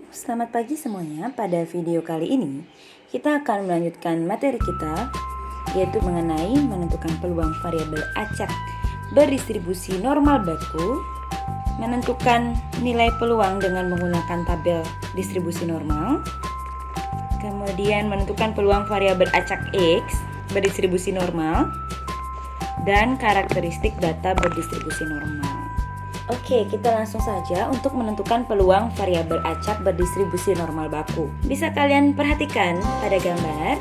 Halo, selamat pagi semuanya. Pada video kali ini, kita akan melanjutkan materi kita, yaitu mengenai menentukan peluang variabel acak berdistribusi normal baku, menentukan nilai peluang dengan menggunakan tabel distribusi normal, kemudian menentukan peluang variabel acak X berdistribusi normal, dan karakteristik data berdistribusi normal. Oke, kita langsung saja untuk menentukan peluang variabel acak berdistribusi normal baku. Bisa kalian perhatikan pada gambar,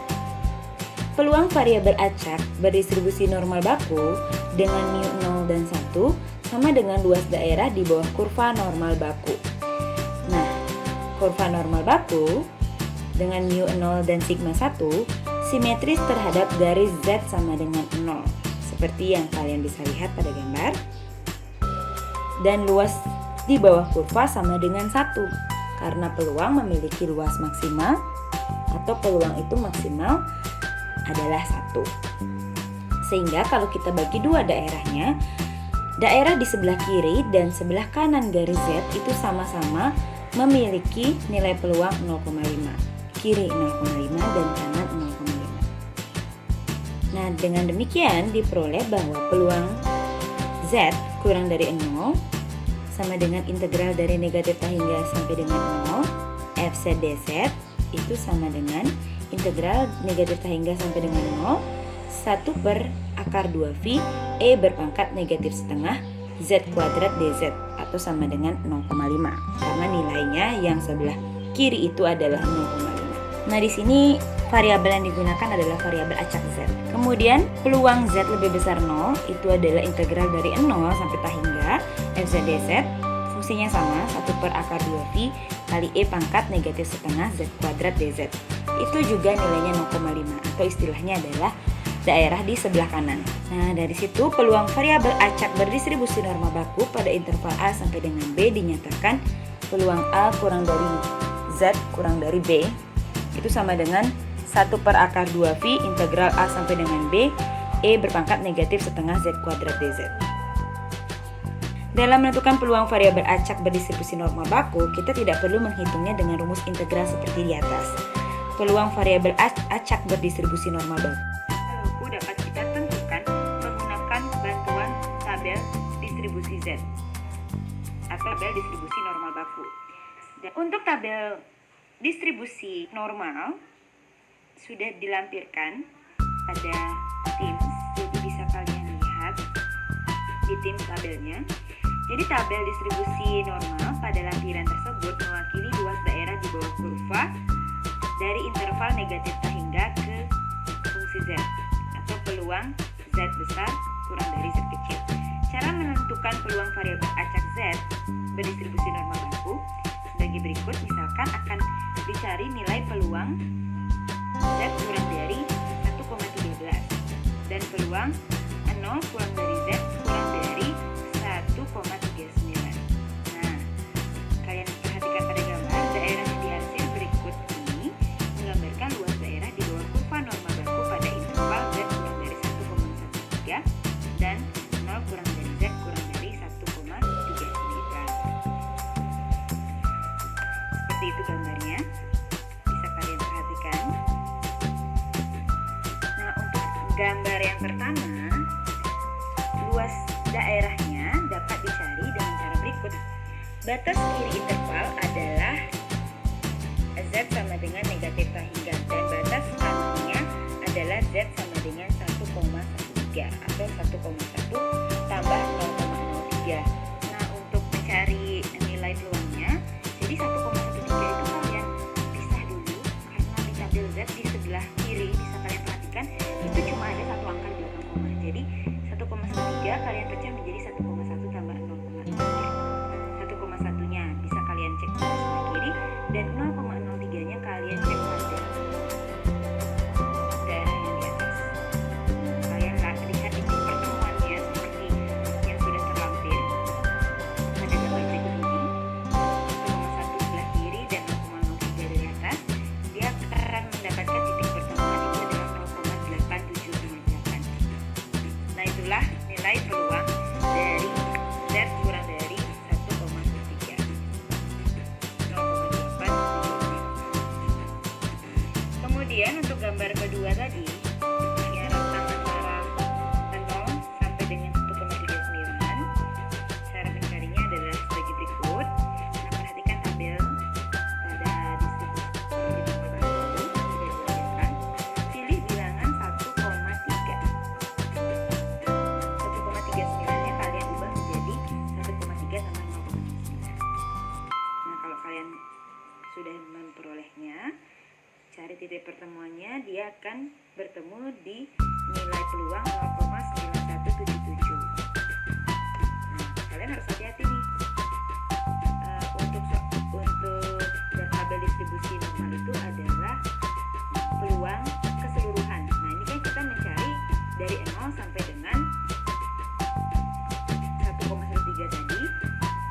peluang variabel acak berdistribusi normal baku dengan mu 0 dan 1 sama dengan luas daerah di bawah kurva normal baku. Nah, kurva normal baku dengan mu 0 dan sigma 1 simetris terhadap garis Z sama dengan 0, seperti yang kalian bisa lihat pada gambar. Dan luas di bawah kurva sama dengan 1 karena peluang memiliki luas maksimal atau peluang itu maksimal adalah 1. Sehingga kalau kita bagi dua daerahnya, daerah di sebelah kiri dan sebelah kanan garis Z itu sama-sama memiliki nilai peluang 0,5. Kiri 0,5 dan kanan 0,5. Nah, dengan demikian diperoleh bahwa peluang Z kurang dari 0 sama dengan integral dari negatif tak hingga sampai dengan 0 Fz dz itu sama dengan integral negatif tak hingga sampai dengan 0 1 per akar 2 V E berpangkat negatif setengah Z kuadrat dz atau sama dengan 0,5 karena nilainya yang sebelah kiri itu adalah 0,5. Nah, di sini variabel yang digunakan adalah variabel acak Z. Kemudian peluang Z lebih besar 0 itu adalah integral dari 0 sampai tak hingga Fz dz, fungsinya sama 1 per akar 2V kali E pangkat negatif setengah Z kuadrat dz. Itu juga nilainya 0,5 atau istilahnya adalah daerah di sebelah kanan. Nah, dari situ peluang variabel acak berdistribusi normal baku pada interval A sampai dengan B dinyatakan peluang A kurang dari Z kurang dari B itu sama dengan 1 per akar 2V integral A sampai dengan B E berpangkat negatif setengah Z kuadrat dz. Dalam menentukan peluang variabel acak berdistribusi normal baku, kita tidak perlu menghitungnya dengan rumus integral seperti di atas. Peluang variabel acak berdistribusi normal baku dapat kita tentukan menggunakan bantuan tabel distribusi Z atau tabel distribusi normal baku. Dan untuk tabel distribusi normal sudah dilampirkan pada Teams, jadi bisa kalian lihat di Teams tabelnya. Jadi tabel distribusi normal pada lampiran tersebut mewakili luas daerah di bawah kurva dari interval negatif tak hingga ke fungsi Z atau peluang Z besar kurang dari Z kecil. Cara menentukan peluang variabel acak Z berdistribusi normal baku sebagai berikut. Misalkan akan dicari nilai peluang Z kurang dari 1,13 dan peluang 0 kurang dari Z kurang dari 1,39. Nah, kalian perhatikan pada gambar daerah yang dihasil berikut ini menggambarkan luas daerah di bawah kurva normal baku pada interval Z kurang dari 1,13 dan 0 kurang dari Z kurang dari 1,39. Seperti itu gambarnya. Bisa kalian perhatikan. Nah, untuk gambar yang pertama, luas daerahnya dapat dicari dengan cara berikut. Batas kiri interval adalah Z sama dengan negatif tak hingga dan batas kanannya adalah Z sama dengan 1,13 atau 1,1 tambah 0,03. Nah, untuk mencari nilai peluangnya, jadi 1,13 itu kalian pisah dulu karena di tabel Z di sebelah kiri bisa kalian perhatikan itu cuma ada satu angka di belakang koma. Jadi 1,13 kalian pecah menjadi 1,1 tambah 0,03. 1,1-nya bisa kalian cek di sebelah kiri dan 0,03-nya kalian cek pada daerah yang di atas. Kalian lihat titik pertemuannya seperti yang sudah terlampir pada gambar berikut ini. 1,1 sebelah kiri dan 0,03 dari atas. Dia akan mendapatkan titik pertemuan itu adalah 0,8758. Nah, itulah nilai peluang dari Z kurang dari 1,3. 0,8 sudah memperolehnya, cari titik pertemuannya, dia akan bertemu di nilai peluang 0,9177. Nah, kalian harus hati-hati nih. Untuk bertabel distribusi normal itu adalah peluang keseluruhan. Nah, ini kan kita mencari dari 0 sampai dengan 1,13 tadi,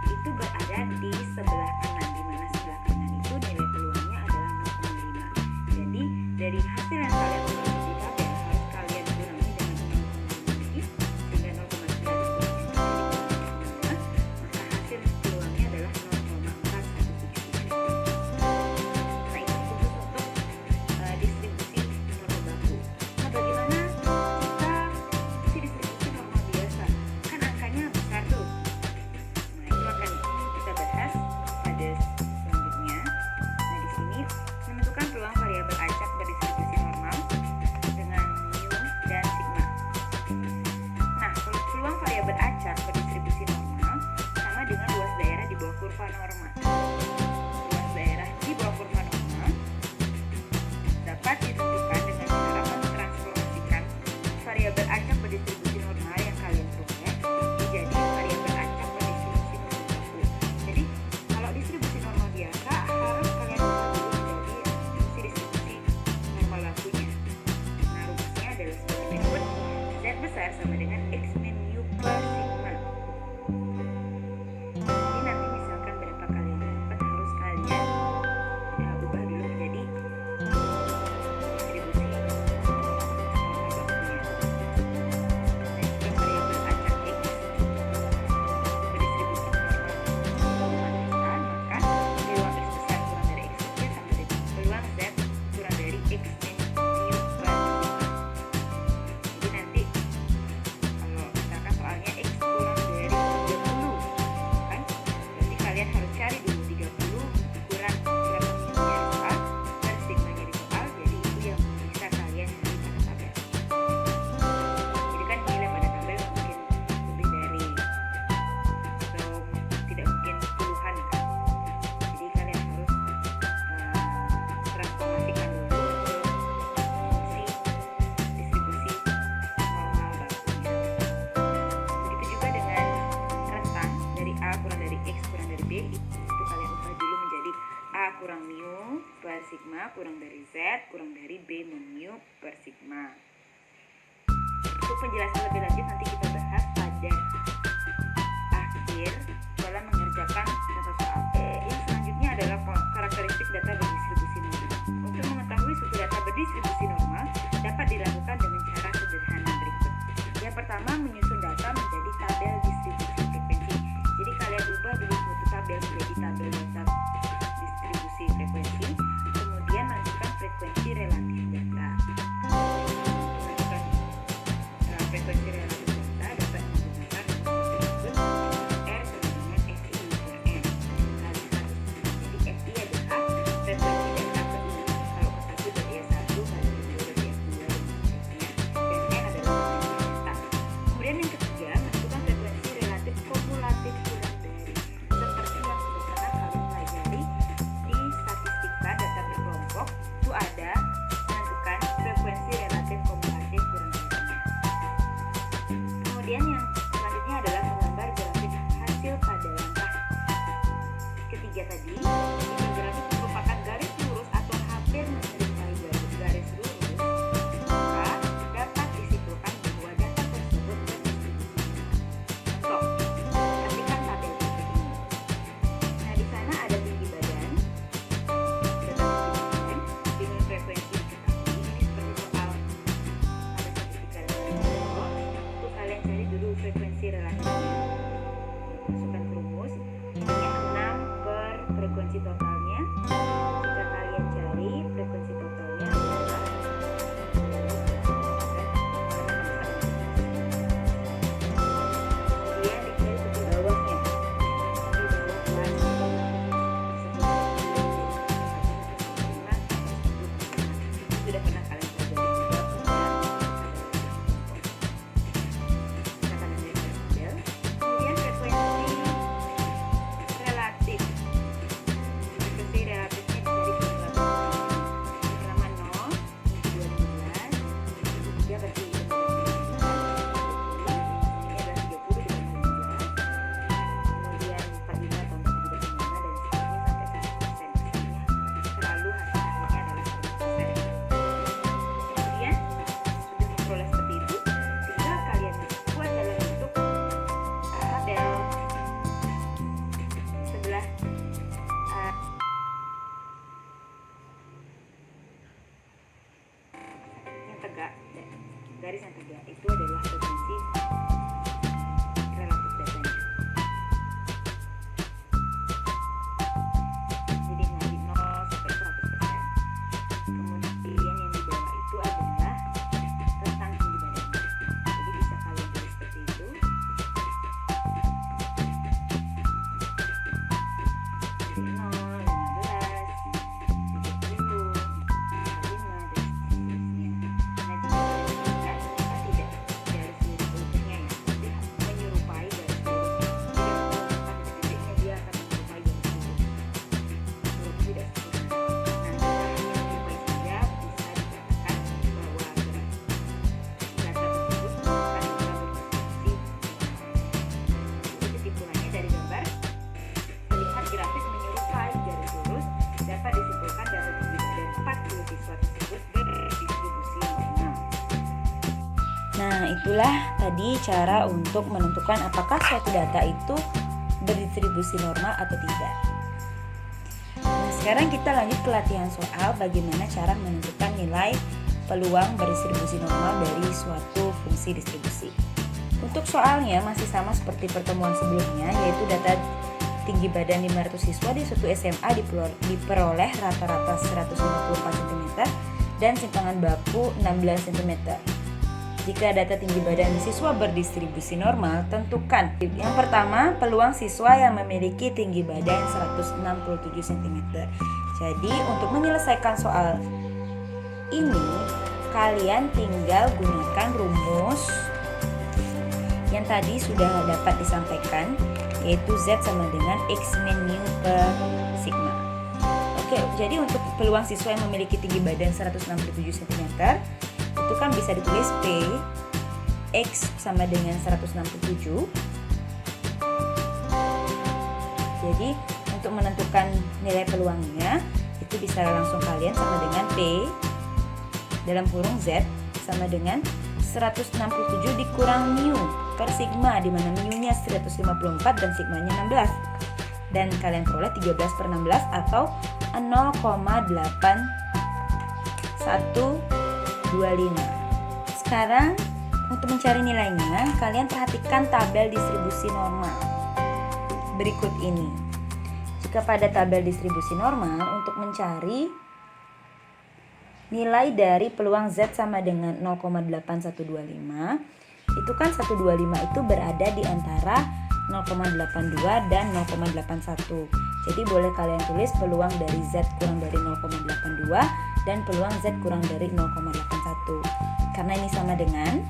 itu berada di sebelah kanan, di mana sebelah kanan itu nilai peluangnya adalah 0,5. Jadi dari hasil yang kalian peroleh di tabel harus kalian kurangi dengan 0,5 sehingga 0,9 maka hasil peluangnya adalah 0,4177. Nah, itu khusus untuk distribusi normal baku. Nah, bagaimana jika si distribusi normal biasa? Kan angkanya besar tuh. Nah, itu akan kita bahas pada selanjutnya. Nah, di sini menentukan peluang variabel acak berdistribusi normal dengan mu dan sigma. Nah, peluang variabel acak berdistribusi normal sama dengan luas daerah di bawah kurva normal. Luas daerah di bawah kurva normal dapat ditentukan dengan cara mentransformasikan variabel acak berdistribusi normal yang kalian peroleh menjadi variabel acak berdistribusi normal baku. Jadi kalau distribusi normal biasa harus kalian ubah dulu menjadi si distribusi normal bakunya. Nah, rumusnya adalah sebagai berikut: Z besar sama dengan X min mu per sigma. Jadi nanti misalkan berapa kalian dapat, harus kalian ubah dulu menjadi distribusi normal bakunya. Dan jika variabel acak X berdistribusi normal kita, maka peluang X besar kurang dari X kecil sama dengan peluang Z kurang dari X min mu per sigma. Jadi nanti kalau misalkan soalnya X kurang dari 30 kan, berarti kalian harus cari dulu 30 kurang berapa mu-nya soal per sigma-nya di soal. Jadi itu yang bisa kalian cari pada tabel. Jadi kan nilai pada tabel mungkin lebih dari atau tidak mungkin puluhan kan. Jadi kalian harus transformasikan dulu ke fungsi distribusi normal bakunya. Begitu juga dengan rentang dari A kurang dari X kurang dari B, itu kalian ubah dulu menjadi A kurang mu per sigma kurang dari Z kurang dari B min mu per sigma. Untuk penjelasan lebih lanjut nanti kita bahas pada akhir dalam mengerjakan contoh soal. Yang selanjutnya adalah karakteristik data berdistribusi normal. Untuk mengetahui suatu data berdistribusi normal dapat dilakukan dengan cara sederhana berikut. Yang pertama, menyusun data menjadi tabel distribusi frekuensi. Jadi kalian ubah dulu suatu tabel menjadi tabel data distribusi frekuensi, kemudian menentukan frekuensi relatif data. Menentukan frekuensi relatif data dapat menggunakan garis yang 3 itu adalah frekuensi relatif datanya. Jadi dari 0 sampai 100%. Kemudian yang di bawah itu adalah rentang tinggi badannya. Jadi bisa kalian tulis seperti itu. Dari 0, 15, 30, 45, dan seterusnya. Nah, jika kalian lihat, kita tidak garis lurusnya ya, tapi menyerupai garis lurus. Jadi kalau kita titiknya dia akan menyerupai garis lurus. Kalau tidak sempurna. Nah, jika hanya menyerupai saja, bisa dikatakan bahwa data tersebut bukan berfungsi. Jadi kesimpulannya dari gambar, melihat grafik menyerupai garis lurus, dapat disimpulkan data tinggi badan 40 siswa tersebut berdistribusi normal. Nah, itulah tadi cara untuk menentukan apakah suatu data itu berdistribusi normal atau tidak. Nah, sekarang kita lanjut ke latihan soal bagaimana cara menentukan nilai peluang berdistribusi normal dari suatu fungsi distribusi. Untuk soalnya masih sama seperti pertemuan sebelumnya, yaitu data tinggi badan 500 siswa di suatu SMA diperoleh rata-rata 154 cm dan simpangan baku 16 cm. Jika data tinggi badan siswa berdistribusi normal, tentukan. Yang pertama, peluang siswa yang memiliki tinggi badan 167 cm. Jadi, untuk menyelesaikan soal ini, kalian tinggal gunakan rumus yang tadi sudah dapat disampaikan, yaitu Z sama dengan X min mu per sigma. Oke, jadi untuk peluang siswa yang memiliki tinggi badan 167 cm, itu kan bisa ditulis P X sama dengan 167. Jadi untuk menentukan nilai peluangnya, itu bisa langsung kalian sama dengan P dalam kurung Z sama dengan 167 dikurang mu per sigma, di mana mu-nya 154 dan sigmanya 16. Dan kalian peroleh 13/16 atau 0,8125. Sekarang untuk mencari nilainya, kalian perhatikan tabel distribusi normal berikut ini. Jika pada tabel distribusi normal, untuk mencari nilai dari peluang Z sama dengan 0,8125, itu kan 125 itu berada di antara 0,82 dan 0,81. Jadi boleh kalian tulis peluang dari Z kurang dari 0,82 dan peluang Z kurang dari 0,81. Karena ini sama dengan,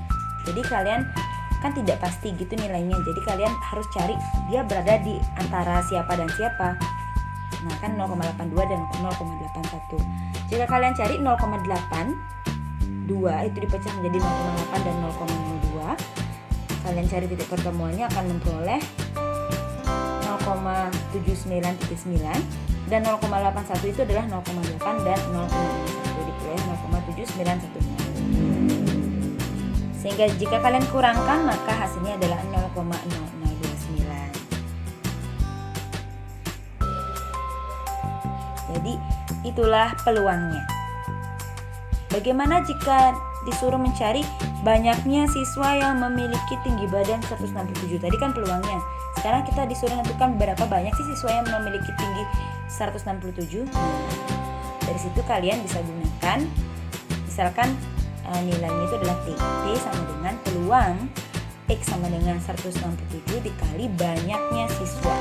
jadi kalian kan tidak pasti gitu nilainya. Jadi kalian harus cari dia berada di antara siapa dan siapa. Nah, kan 0,82 dan 0,81. Jika kalian cari 0,82 itu dipecah menjadi 0,8 dan 0,02, kalian cari titik pertemuannya akan memperoleh 0,79.9 dan 0,81 itu adalah 0,8 dan 0,51, diperoleh 0,7919. Sehingga jika kalian kurangkan maka hasilnya adalah 0,0029. Jadi itulah peluangnya. Bagaimana jika disuruh mencari banyaknya siswa yang memiliki tinggi badan 167? Tadi kan peluangnya. Sekarang kita disuruh menentukan berapa banyak sih siswa yang memiliki tinggi 167. Dari situ kalian bisa gunakan, misalkan nilainya itu adalah T sama dengan peluang X sama dengan 167 dikali banyaknya siswa.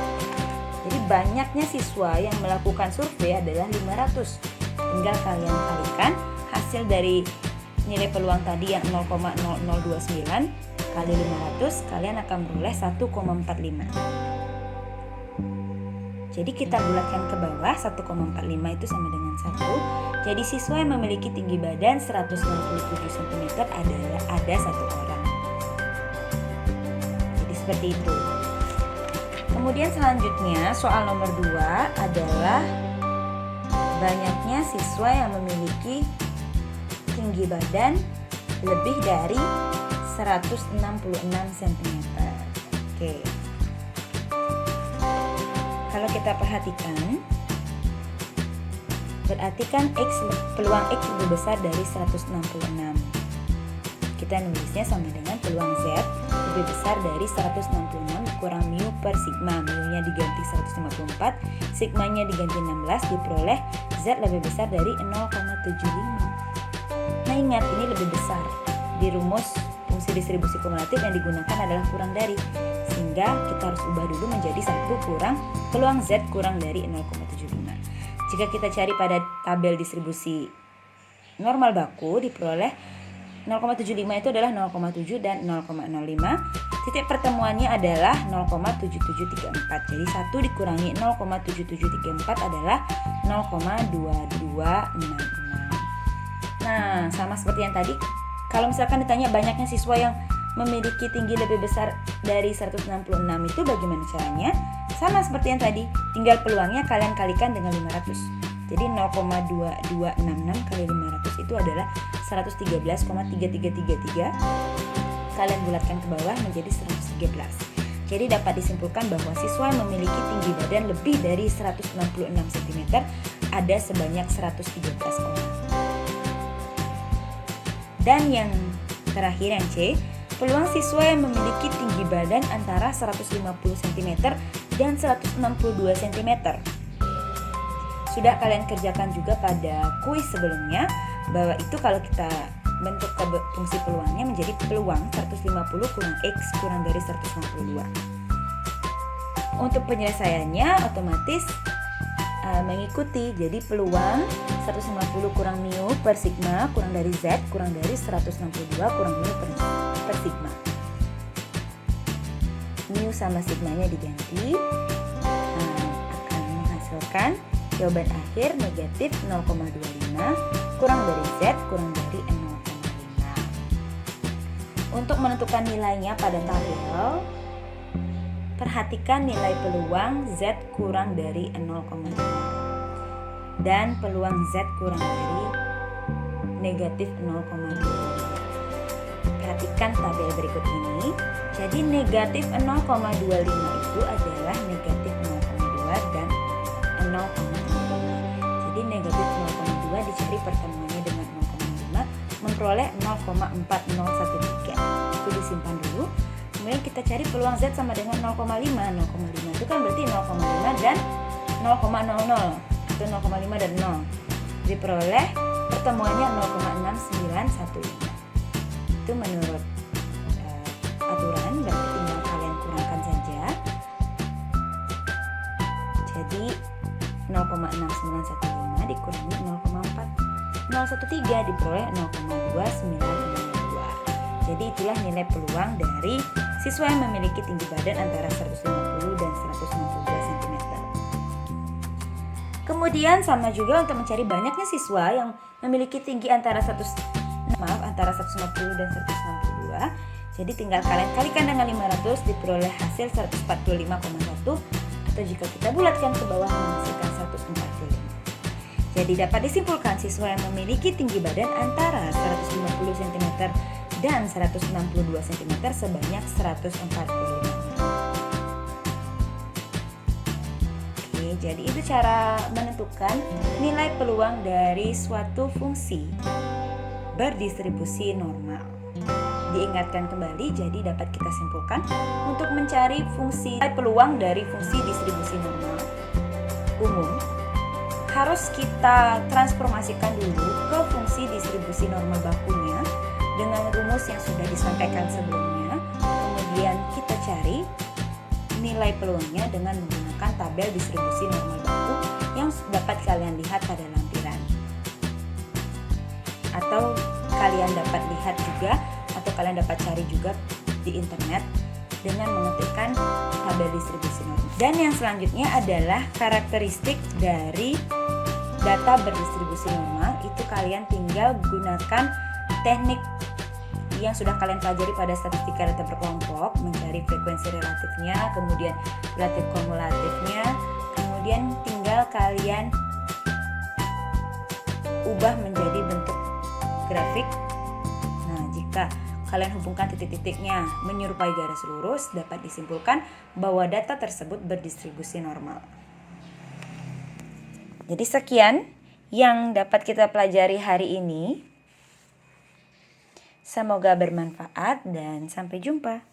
Jadi banyaknya siswa yang melakukan survei adalah 500. Tinggal kalian kalikan hasil dari nilai peluang tadi yang 0,0029 kali 500, kalian akan memperoleh 1,45. Jadi kita bulatkan ke bawah, 1,45 itu sama dengan 1. Jadi siswa yang memiliki tinggi badan 167 cm ada 1 orang. Jadi seperti itu. Kemudian selanjutnya soal nomor 2 adalah banyaknya siswa yang memiliki tinggi badan lebih dari 166 cm. Oke. Kalau kita perhatikan, berarti kan peluang X lebih besar dari 166. Kita kita nulisnya sama dengan peluang Z lebih besar dari 166 kurang mu per sigma. Mu-nya diganti 154, sigmanya diganti 16, diperoleh Z lebih besar dari 0,75. Nah ingat, ini lebih besar. Di rumus fungsi distribusi kumulatif yang digunakan adalah kurang dari, sehingga kita harus ubah dulu menjadi 1 kurang peluang Z kurang dari 0,75. Jika kita cari pada tabel distribusi normal baku, diperoleh 0,75 itu adalah 0,7 dan 0,05. Titik pertemuannya adalah 0,7734. Jadi 1 dikurangi 0,7734 adalah 0,2266. Nah, sama seperti yang tadi, kalau misalkan ditanya banyaknya siswa yang memiliki tinggi lebih besar dari 166 itu bagaimana caranya? Sama seperti yang tadi, tinggal peluangnya kalian kalikan dengan 500. Jadi 0,2266 kali 500 itu adalah 113,3333. Kalian bulatkan ke bawah menjadi 113. Jadi dapat disimpulkan bahwa siswa yang memiliki tinggi badan lebih dari 166 cm ada sebanyak 113 orang. Dan yang terakhir yang C, peluang siswa yang memiliki tinggi badan antara 150 cm dan 162 cm. Sudah kalian kerjakan juga pada kuis sebelumnya, bahwa itu kalau kita bentuk fungsi peluangnya menjadi peluang 150 kurang X kurang dari 162. Untuk penyelesaiannya otomatis mengikuti, jadi peluang 150 kurang mu per sigma kurang dari Z kurang dari 162 kurang mu per sigma. Mu sama sigmanya diganti, akan menghasilkan jawaban akhir negatif 0,25 kurang dari Z kurang dari 0,5. Untuk menentukan nilainya pada tabel, perhatikan nilai peluang Z kurang dari 0,5 dan peluang Z kurang dari negatif 0,2. Perhatikan tabel berikut ini. Jadi negatif 0,25 itu adalah negatif 0,2 dan 0,5. Jadi negatif 0,2 dicari pertemuannya dengan 0,5 memperoleh 0,4013. Itu disimpan dulu. Kemudian kita cari peluang Z sama dengan 0,5. 0,5 itu kan berarti 0,5 dan 0,00 atau 0,5 dan 0. Diperoleh pertemuannya 0,6915. Itu menurut aturan, berarti tinggal kalian kurangkan saja. Jadi 0,6915 dikurangi 0,4013 diperoleh 0,2992. Jadi itulah nilai peluang dari siswa yang memiliki tinggi badan antara 150 dan 162 cm. Kemudian sama juga untuk mencari banyaknya siswa yang memiliki tinggi antara 150 dan 162. Jadi tinggal kalian kalikan dengan 500 diperoleh hasil 145,1, atau jika kita bulatkan ke bawah menghasilkan 145. Jadi dapat disimpulkan siswa yang memiliki tinggi badan antara 150 cm dan 162 cm sebanyak 145. Oke, jadi itu cara menentukan nilai peluang dari suatu fungsi berdistribusi normal. Diingatkan kembali, jadi dapat kita simpulkan untuk mencari fungsi peluang dari fungsi distribusi normal umum harus kita transformasikan dulu ke fungsi distribusi normal bakunya dengan rumus yang sudah disampaikan sebelumnya. Kemudian kita cari nilai peluangnya dengan menggunakan tabel distribusi normal baku yang dapat kalian lihat pada lampiran, atau kalian dapat lihat juga atau kalian dapat cari juga di internet dengan mengetikkan tabel distribusi normal. Dan yang selanjutnya adalah karakteristik dari data berdistribusi normal. Itu kalian tinggal gunakan teknik yang sudah kalian pelajari pada statistika data berkelompok, mencari frekuensi relatifnya, kemudian relatif kumulatifnya, kemudian tinggal kalian ubah menjadi bentuk grafik. Nah, jika kalian hubungkan titik-titiknya menyerupai garis lurus, dapat disimpulkan bahwa data tersebut berdistribusi normal. Jadi sekian yang dapat kita pelajari hari ini. Semoga bermanfaat dan sampai jumpa.